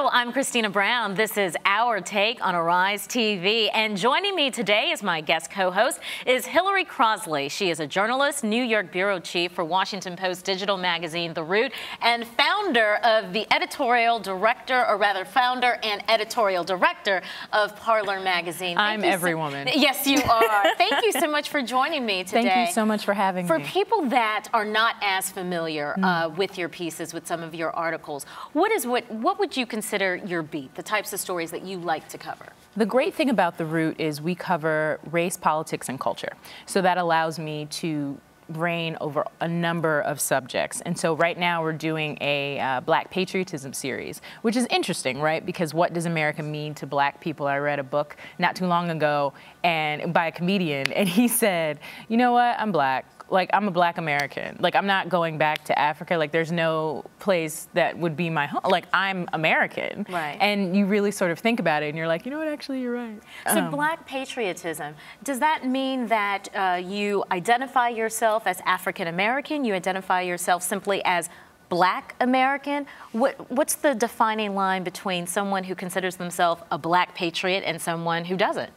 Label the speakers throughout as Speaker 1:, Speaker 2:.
Speaker 1: Hello, I'm Christina Brown. This is Our Take on Arise TV. And joining me today as my guest co-host is Hillary Crosley. She is a journalist, New York bureau chief for Washington Post digital magazine, The Root, and founder of the editorial director, or rather founder and editorial director of Parlour Magazine.
Speaker 2: I'm every woman.
Speaker 1: Yes, you are. Thank you so much for joining me today.
Speaker 2: Thank you so much for having me.
Speaker 1: For people that are not as familiar with your pieces, with some of your articles, what would you consider your beat, the types of stories that you like to cover?
Speaker 2: The great thing about The Root is we cover race, politics, and culture. So that allows me to reign over a number of subjects. And so right now we're doing a Black patriotism series, which is interesting, right? Because what does America mean to Black people? I read a book not too long ago and by a comedian, and he said, you know what, I'm Black. Like, I'm a Black American. Like, I'm not going back to Africa. Like, there's no place that would be my home. Like, I'm American.
Speaker 1: Right.
Speaker 2: And you really sort of think about it, and you're like, you know what, actually, you're right.
Speaker 1: So Black patriotism, does that mean that you identify yourself as African American? You identify yourself simply as Black American? What's the defining line between someone who considers themselves a Black patriot and someone who doesn't?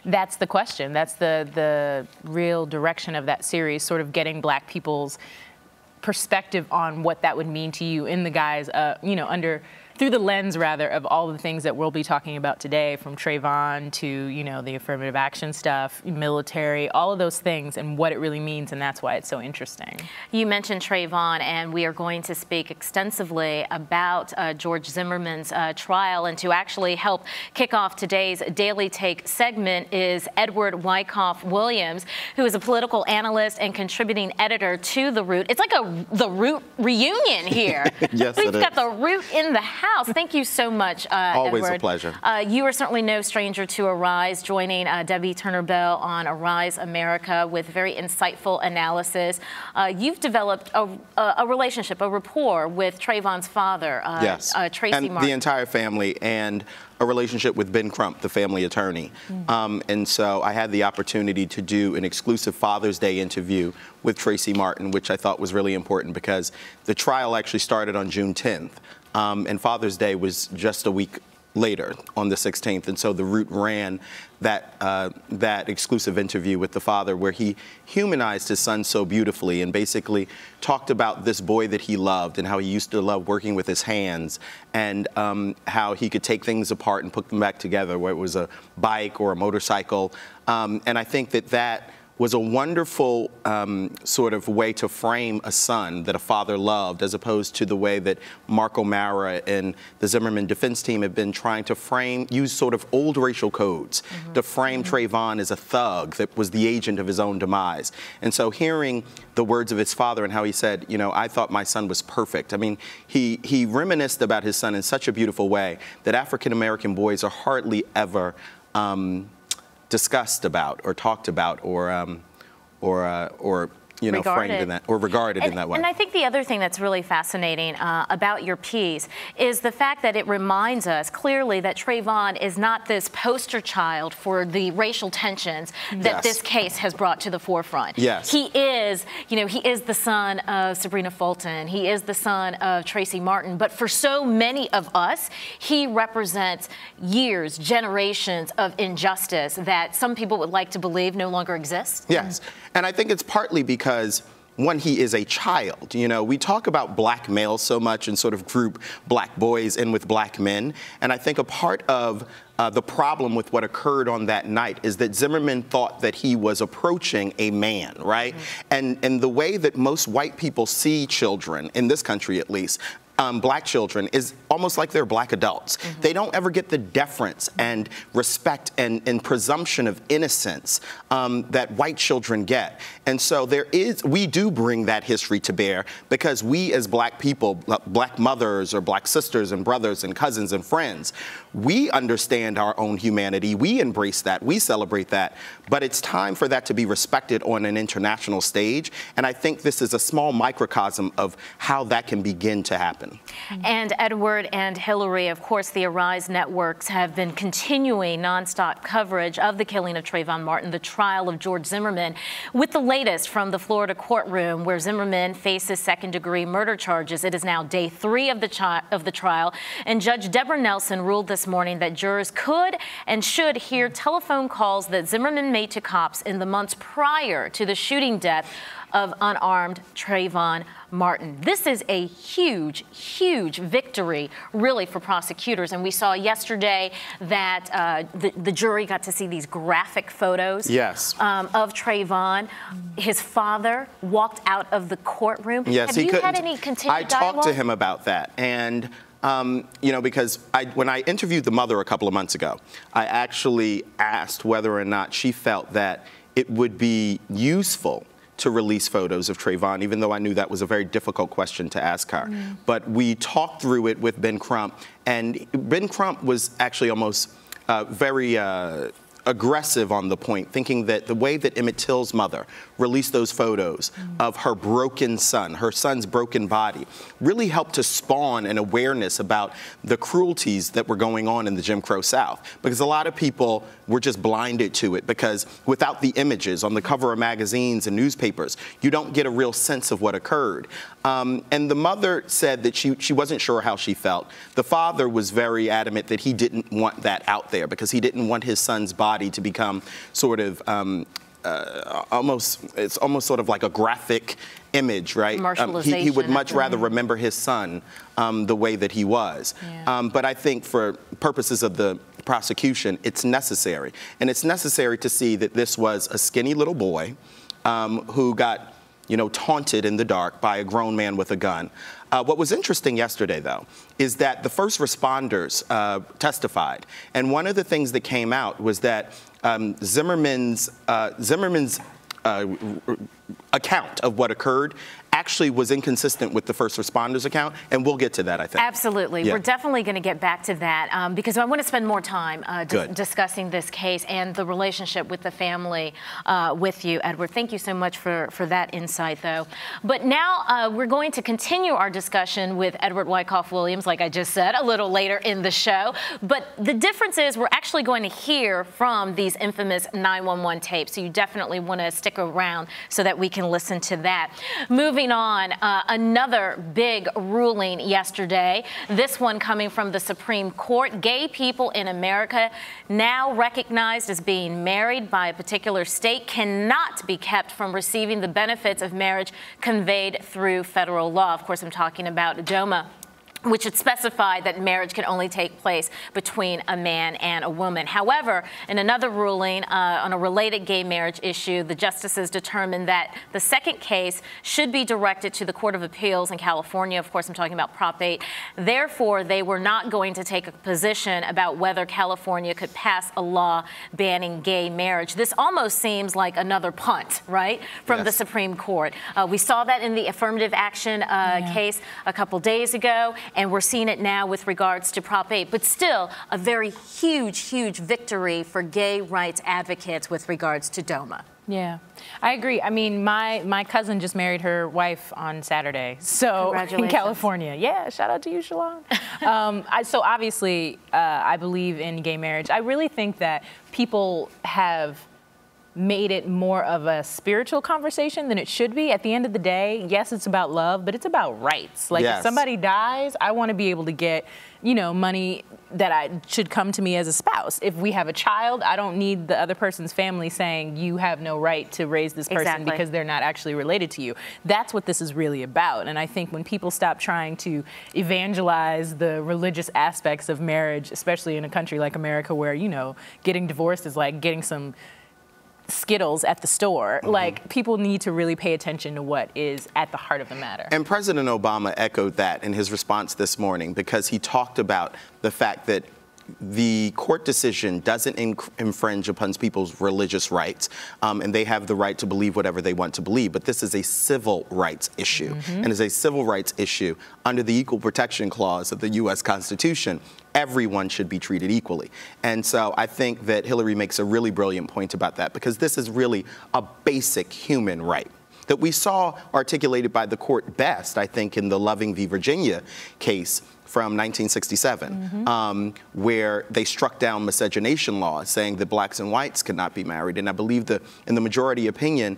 Speaker 2: That's the question. That's the real direction of that series, sort of getting Black people's perspective on what that would mean to you in the guise, you know, through the lens, rather, of all the things that we'll be talking about today, from Trayvon to, you know, the affirmative action stuff, military, all of those things, and what it really means, and that's why it's so interesting.
Speaker 1: You mentioned Trayvon, and we are going to speak extensively about George Zimmerman's trial, and to actually help kick off today's Daily Take segment is Edward Wyckoff Williams, who is a political analyst and contributing editor to The Root. It's like the Root reunion here.
Speaker 3: Yes,
Speaker 1: We've got The Root in the house. Thank you so much,
Speaker 3: Always
Speaker 1: Edward.
Speaker 3: a pleasure.
Speaker 1: You are certainly no stranger to Arise, joining Debbie Turner-Bell on Arise America with very insightful analysis. You've developed a relationship, a rapport with Trayvon's father,
Speaker 3: yes.
Speaker 1: Tracy
Speaker 3: and
Speaker 1: Martin.
Speaker 3: the entire family, and a relationship with Ben Crump, the family attorney. And so I had the opportunity to do an exclusive Father's Day interview with Tracy Martin, which I thought was really important because the trial actually started on June 10th. And Father's Day was just a week later, on the 16th. And so The Root ran that exclusive interview with the father, where he humanized his son so beautifully and basically talked about this boy that he loved and how he used to love working with his hands, and how he could take things apart and put them back together, whether it was a bike or a motorcycle. And I think that was a wonderful sort of way to frame a son that a father loved, as opposed to the way that Mark O'Mara and the Zimmerman defense team have been trying to use sort of old racial codes to frame Trayvon as a thug that was the agent of his own demise. And so hearing the words of his father and how he said, you know, I thought my son was perfect. I mean, he reminisced about his son in such a beautiful way that African-American boys are hardly ever discussed about or talked about or you know, framed in that, or regarded in that way.
Speaker 1: And I think the other thing that's really fascinating about your piece is the fact that it reminds us clearly that Trayvon is not this poster child for the racial tensions that this case has brought to the forefront.
Speaker 3: Yes.
Speaker 1: He is, you know, he is the son of Sabrina Fulton. He is the son of Tracy Martin. But for so many of us, he represents years, generations of injustice that some people would like to believe no longer exists.
Speaker 3: Yes. And I think it's partly because, one, he is a child. You know, we talk about Black males so much and sort of group Black boys in with Black men. And I think a part of the problem with what occurred on that night is that Zimmerman thought that he was approaching a man, right? And the way that most white people see children, in this country at least, Black children, is almost like they're Black adults. They don't ever get the deference and respect and presumption of innocence that white children get. And so we do bring that history to bear, because we as Black people, Black mothers or Black sisters and brothers and cousins and friends, we understand our own humanity. We embrace that. We celebrate that. But it's time for that to be respected on an international stage. And I think this is a small microcosm of how that can begin to happen. happen.
Speaker 1: And Edward and Hillary, of course, the Arise networks have been continuing nonstop coverage of the killing of Trayvon Martin, the trial of George Zimmerman, with the latest from the Florida courtroom where Zimmerman faces second-degree murder charges. It is now day 3 of the trial, and Judge Deborah Nelson ruled this morning that jurors could and should hear telephone calls that Zimmerman made to cops in the months prior to the shooting death of unarmed Trayvon Martin. This is a huge, huge victory, really, for prosecutors. And we saw yesterday that the jury got to see these graphic photos of Trayvon. His father walked out of the courtroom.
Speaker 3: Yes,
Speaker 1: Have you had any continued dialogue?
Speaker 3: I talked to him about that. And you know, because when I interviewed the mother a couple of months ago, I actually asked whether or not she felt that it would be useful to release photos of Trayvon, even though I knew that was a very difficult question to ask her. But we talked through it with Ben Crump, and Ben Crump was actually almost very aggressive on the point, thinking that the way that Emmett Till's mother released those photos of her broken son, her son's broken body, really helped to spawn an awareness about the cruelties that were going on in the Jim Crow South. Because a lot of people were just blinded to it, because without the images on the cover of magazines and newspapers, you don't get a real sense of what occurred. And the mother said that she wasn't sure how she felt. The father was very adamant that he didn't want that out there because he didn't want his son's body to become sort of it's almost sort of like a graphic image, right? He would much rather remember his son the way that he was. But I think for purposes of the prosecution, it's necessary. And it's necessary to see that this was a skinny little boy who got, you know, taunted in the dark by a grown man with a gun. What was interesting yesterday, though, is that the first responders testified. And one of the things that came out was that Zimmerman's account of what occurred actually was inconsistent with the first responders account, and we'll get to that, I think.
Speaker 1: Absolutely. Yeah. We're definitely going to get back to that because I want to spend more time discussing this case and the relationship with the family with you, Edward. Thank you so much for that insight, though. But now we're going to continue our discussion with Edward Wyckoff Williams, like I just said, a little later in the show. But the difference is we're actually going to hear from these infamous 911 tapes, so you definitely want to stick around so that we can listen to that. Moving on, another big ruling yesterday, this one coming from the Supreme Court. Gay people in America, now recognized as being married by a particular state, cannot be kept from receiving the benefits of marriage conveyed through federal law. Of course, I'm talking about DOMA, which had specified that marriage can only take place between a man and a woman. However, in another ruling on a related gay marriage issue, the justices determined that the second case should be directed to the Court of Appeals in California. Of course, I'm talking about Prop 8. Therefore, they were not going to take a position about whether California could pass a law banning gay marriage. This almost seems like another punt, right, from the Supreme Court. We saw that in the affirmative action case a couple days ago. And we're seeing it now with regards to Prop 8, but still a very huge, huge victory for gay rights advocates with regards to DOMA.
Speaker 2: Yeah, I agree. I mean, my cousin just married her wife on Saturday, so in California. Yeah, shout out to you, Shalon. So obviously, I believe in gay marriage. I really think that people have made it more of a spiritual conversation than it should be. At the end of the day, yes, it's about love, but it's about rights. Like if somebody dies, I want to be able to get, you know, money that should come to me as a spouse. If we have a child, I don't need the other person's family saying you have no right to raise this person because they're not actually related to you. That's what this is really about. And I think when people stop trying to evangelize the religious aspects of marriage, especially in a country like America where, you know, getting divorced is like getting some Skittles at the store. Like, people need to really pay attention to what is at the heart of the matter. And
Speaker 3: President Obama echoed that in his response this morning, because he talked about the fact that the court decision doesn't infringe upon people's religious rights, and they have the right to believe whatever they want to believe. But this is a civil rights issue, and as a civil rights issue under the Equal Protection Clause of the U.S. Constitution, everyone should be treated equally. And so I think that Hillary makes a really brilliant point about that, because this is really a basic human right. that we saw articulated by the court best, I think, in the Loving v. Virginia case from 1967, where they struck down miscegenation laws, saying that blacks and whites could not be married. And I believe in the majority opinion,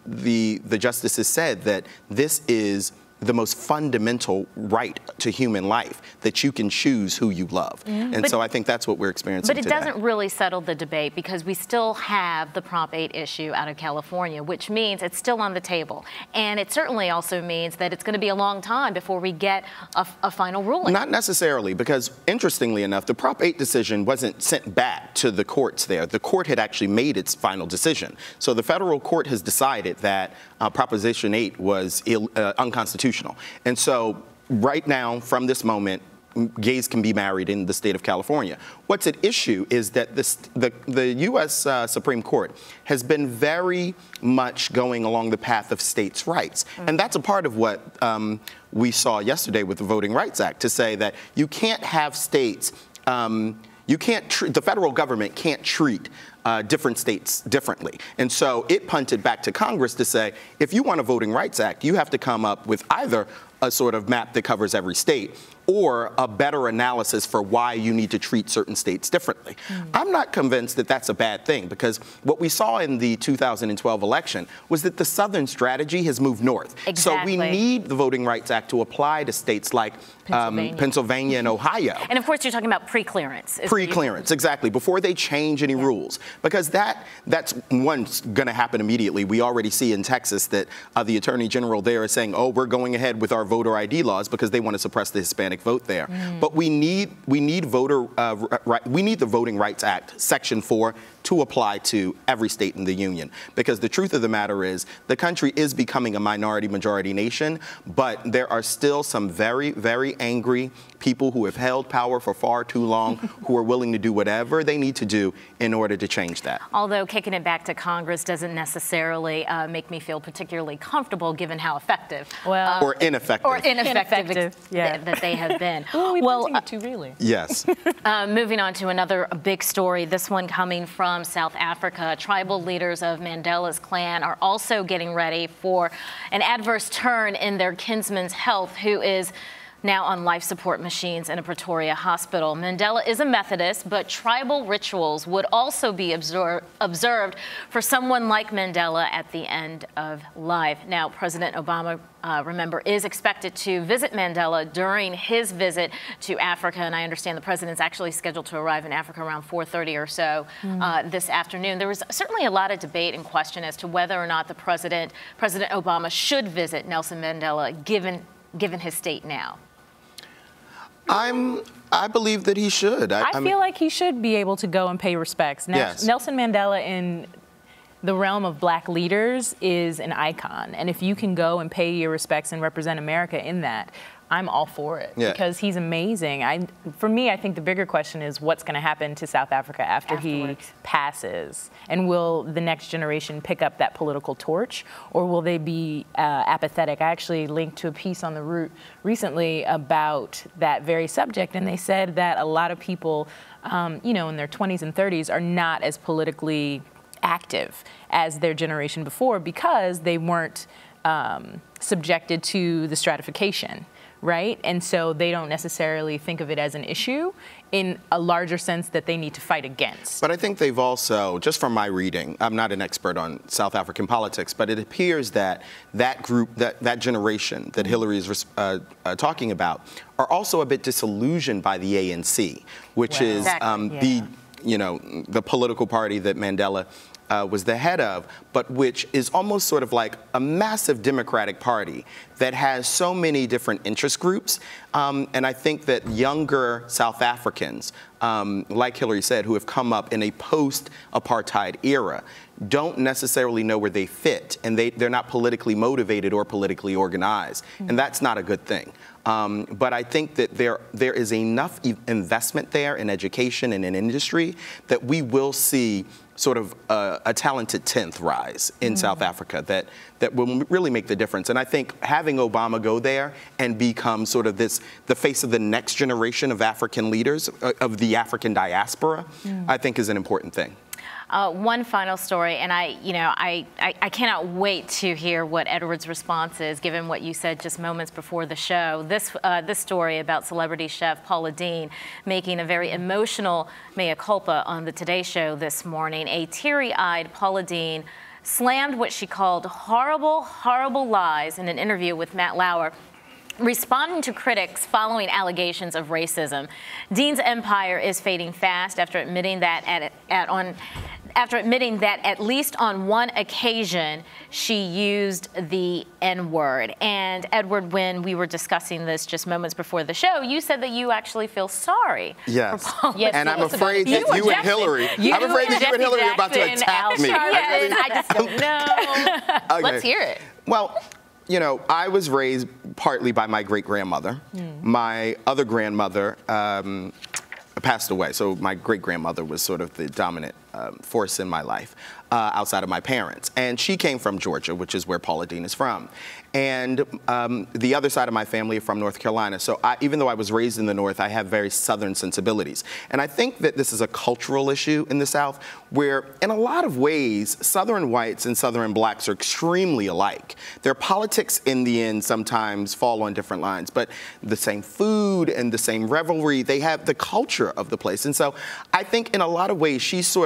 Speaker 3: the justices said that this is the most fundamental right to human life, that you can choose who you love. And so I think that's what we're experiencing today.
Speaker 1: But it doesn't really settle the debate, because we still have the Prop 8 issue out of California, which means it's still on the table. And it certainly also means that it's going to be a long time before we get a final ruling.
Speaker 3: Not necessarily, because interestingly enough, the Prop 8 decision wasn't sent back to the courts there. The court had actually made its final decision. So the federal court has decided that Proposition 8 was unconstitutional. And so right now, from this moment, gays can be married in the state of California. What's at issue is that the U.S. Supreme Court has been very much going along the path of states' rights. And that's a part of what we saw yesterday with the Voting Rights Act, to say that you can't have states, the federal government can't treat different states differently. And so it punted back to Congress to say, if you want a Voting Rights Act, you have to come up with either a sort of map that covers every state, or a better analysis for why you need to treat certain states differently. I'm not convinced that that's a bad thing, because what we saw in the 2012 election was that the Southern strategy has moved north. So we need the Voting Rights Act to apply to states like Pennsylvania and Ohio.
Speaker 1: And of course, you're talking about pre-clearance.
Speaker 3: Pre-clearance, exactly, before they change any rules. Because that's going to happen immediately. We already see in Texas that the Attorney General there is saying, oh, we're going ahead with our voter ID laws because they want to suppress the Hispanic vote there. But we need the Voting Rights Act, Section 4, to apply to every state in the union. Because the truth of the matter is, the country is becoming a minority-majority nation, but there are still some very, very angry people who have held power for far too long, who are willing to do whatever they need to do in order to change that.
Speaker 1: Although kicking it back to Congress doesn't necessarily make me feel particularly comfortable, given how effective
Speaker 3: or ineffective
Speaker 1: that they have been.
Speaker 2: Well, it too, really.
Speaker 3: Yes.
Speaker 1: Moving on to another big story, this one coming from South Africa. Tribal leaders of Mandela's clan are also getting ready for an adverse turn in their kinsman's health, who is now on life support machines in a Pretoria hospital. Mandela is a Methodist, but tribal rituals would also be observed for someone like Mandela at the end of life. Now, President Obama, remember, is expected to visit Mandela during his visit to Africa, and I understand the president's actually scheduled to arrive in Africa around 4:30 or so this afternoon. There was certainly a lot of debate and question as to whether or not President Obama should visit Nelson Mandela, given his state now.
Speaker 3: I believe that he should.
Speaker 2: I feel like he should be able to go and pay respects. Nelson Mandela, in the realm of black leaders, is an icon. And if you can go and pay your respects and represent America in that, I'm all for it, because he's amazing. For me, I think the bigger question is what's going to happen to South Africa after he passes, and will the next generation pick up that political torch, or will they be apathetic? I actually linked to a piece on The Root recently about that very subject, and they said that a lot of people, in their 20s and 30s, are not as politically active as their generation before, because they weren't subjected to the stratification. Right? And so they don't necessarily think of it as an issue in a larger sense that they need to fight against.
Speaker 3: But I think they've also, just from my reading, I'm not an expert on South African politics, but it appears that that group, that generation that Hillary is talking about, are also a bit disillusioned by the ANC, which is the political party that Mandela was the head of, but which is almost sort of like a massive Democratic Party that has so many different interest groups. And I think that younger South Africans, like Hillary said, who have come up in a post-apartheid era, don't necessarily know where they fit, and they're not politically motivated or politically organized. And that's not a good thing. But I think that there is enough investment there in education and in industry that we will see sort of a talented 10th rise in South Africa that will really make the difference. And I think having Obama go there and become sort of the face of the next generation of African leaders, of the African diaspora, I think is an important thing.
Speaker 1: One final story, and I cannot wait to hear what Edward's response is, given what you said just moments before the show. This story about celebrity chef Paula Deen making a very emotional mea culpa on the Today Show this morning. A teary-eyed Paula Deen slammed what she called horrible, horrible lies in an interview with Matt Lauer, responding to critics following allegations of racism. Deen's empire is fading fast after admitting that at least on one occasion she used the N-word. And Edward, when we were discussing this just moments before the show, you said that you actually feel sorry.
Speaker 3: Yes.
Speaker 1: For Paula.
Speaker 3: Yes, and I'm afraid that you and Hillary, are about to attack me.
Speaker 1: Yes, I just don't know.
Speaker 3: Okay.
Speaker 1: Let's hear it.
Speaker 3: Well, you know, I was raised partly by my great-grandmother. My other grandmother passed away, so my great-grandmother was sort of the dominant force in my life outside of my parents. And she came from Georgia, which is where Paula Deen is from. And the other side of my family are from North Carolina. So even though I was raised in the North, I have very Southern sensibilities. And I think that this is a cultural issue in the South where, in a lot of ways, Southern whites and Southern blacks are extremely alike. Their politics, in the end, sometimes fall on different lines. But the same food and the same revelry, they have the culture of the place. And so I think in a lot of ways, she's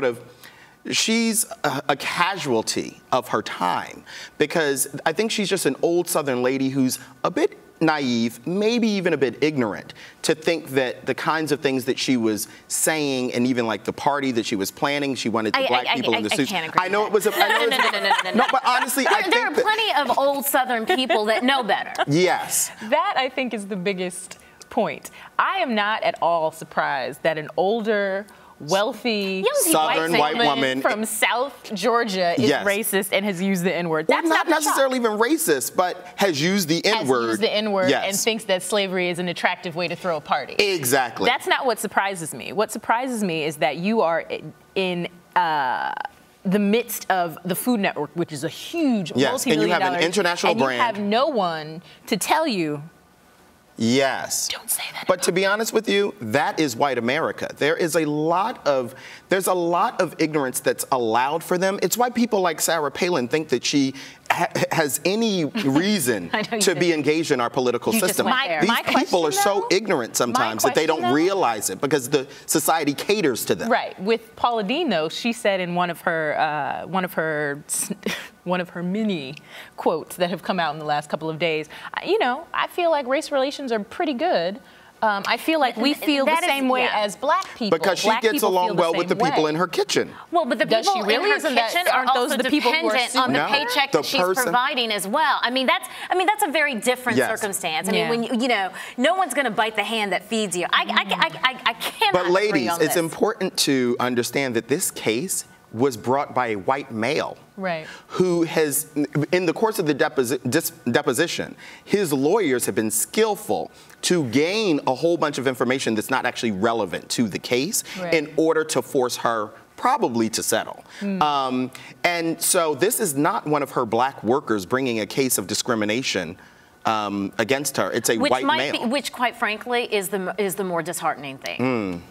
Speaker 3: a casualty of her time, because I think she's just an old Southern lady who's a bit naive, maybe even a bit ignorant, to think that the kinds of things that she was saying, and even like the party that she was planning, she wanted the black people in the suits.
Speaker 1: I
Speaker 3: know it was a no, but honestly, I think
Speaker 1: there are plenty of old Southern people that know better.
Speaker 3: Yes.
Speaker 2: That, I think, is the biggest point. I am not at all surprised that an older, wealthy
Speaker 3: Southern white woman
Speaker 2: from South Georgia is racist and has used the N-word.
Speaker 3: That's not necessarily even racist, but has used the N-word.
Speaker 2: And thinks that slavery is an attractive way to throw a party.
Speaker 3: Exactly.
Speaker 2: That's not what surprises me. What surprises me is that you are in the midst of the Food Network, which is a huge multi-million dollar,
Speaker 3: and you have an international brand.
Speaker 2: And you have no one to tell you,
Speaker 3: yes.
Speaker 2: don't say that.
Speaker 3: But to be honest with you, that is white America. There's a lot of ignorance that's allowed for them. It's why people like Sarah Palin think that she has any reason to be engaged in our political system. These people are so ignorant sometimes that they don't realize it because the society caters to them.
Speaker 2: Right. With Paula Deen, though, she said in one of her many quotes that have come out in the last couple of days, you know, I feel like race relations are pretty good. I feel like we feel the same way as black people.
Speaker 3: Because she gets along well with the people in her kitchen.
Speaker 1: Well, but the people in her kitchen are also dependent on the paycheck that she's providing as well. I mean, that's a very different circumstance. I mean, when you know, no one's going to bite the hand that feeds you. I cannot.
Speaker 3: But ladies, it's important to understand that this case was brought by a white male, who has, in the course of the deposition, his lawyers have been skillful to gain a whole bunch of information that's not actually relevant to the case in order to force her probably to settle. And so this is not one of her black workers bringing a case of discrimination against her. It's a white male.
Speaker 1: Which, quite frankly, is the more disheartening thing.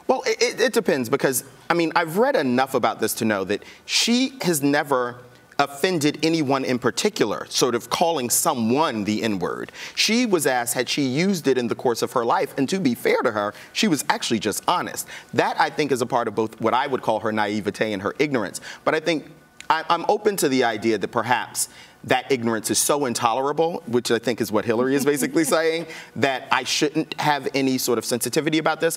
Speaker 3: Well, it depends, because, I mean, I've read enough about this to know that she has never offended anyone in particular, sort of calling someone the N-word. She was asked, had she used it in the course of her life? And to be fair to her, she was actually just honest. That, I think, is a part of both what I would call her naivete and her ignorance. But I think I'm open to the idea that perhaps that ignorance is so intolerable, which I think is what Hillary is basically saying, that I shouldn't have any sort of sensitivity about this.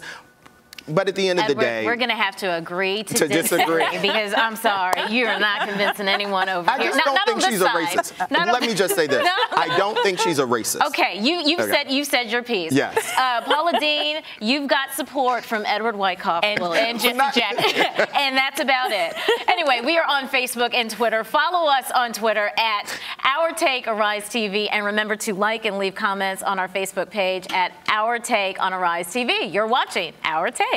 Speaker 3: But at the end of the day,
Speaker 1: we're going to have to agree to disagree, because I'm sorry, you are not convincing anyone over here.
Speaker 3: I just don't think she's a racist. Let me just say this: I don't think she's a racist.
Speaker 1: Okay, you said your piece.
Speaker 3: Yes.
Speaker 1: Paula Deen, you've got support from Edward Wyckoff and Jesse Jackson, and that's about it. Anyway, we are on Facebook and Twitter. Follow us on Twitter at Our Take Arise TV, and remember to like and leave comments on our Facebook page at Our Take on Arise TV. You're watching Our Take.